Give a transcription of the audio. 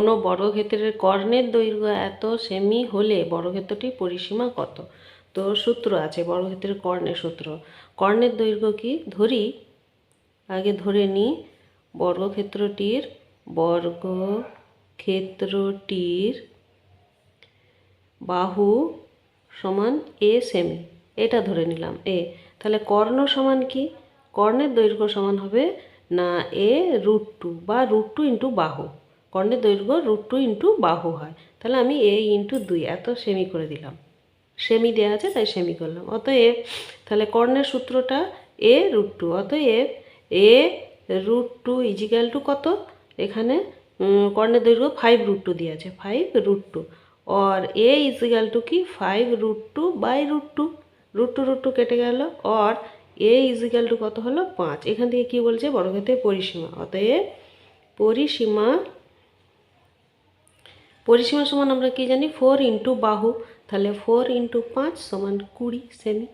কোনো বর্গক্ষেত্রের কর্ণের দৈর্ঘ্য এত সেমি হলে বর্গক্ষেত্রটির পরিসীমা কত? তো সূত্র আছে বর্গক্ষেত্রের কর্ণের সূত্র। কর্ণের দৈর্ঘ্য কি ধরি, আগে ধরে নিই বর্গক্ষেত্রটির বাহু সমান এ সেমি, এটা ধরে নিলাম এ। তাহলে কর্ণ সমান কি? কর্ণের দৈর্ঘ্য সমান হবে না এ √2 বা √2 ইন্টু বাহু। কর্ণের দৈর্ঘ্য √2 ইন্টু বাহু হয়। তাহলে আমি এ ইন্টু 2 এত সেমি করে দিলাম, সেমি দেওয়া আছে তাই সেমি করলাম। অতএব তাহলে কর্ণের সূত্রটা এ √2, অতএব এ √2 ইজিক্যাল টু কত? এখানে কর্ণের দৈর্ঘ্য 5√2 দিয়ে আছে, 5√2 और a इजिकल टू की 5√2 বাই √2, √2 কেটে গেল और a इजिकल टू কত হলো 5। এখান থেকে কি বলছে? বর্গক্ষেত্রের পরিসীমা। অতএব পরিসীমা সমান আমরা কি জানি 4 ইন্টু বাহু, তাহলে 4 ইন্টু 5 সমান 20 সেমি।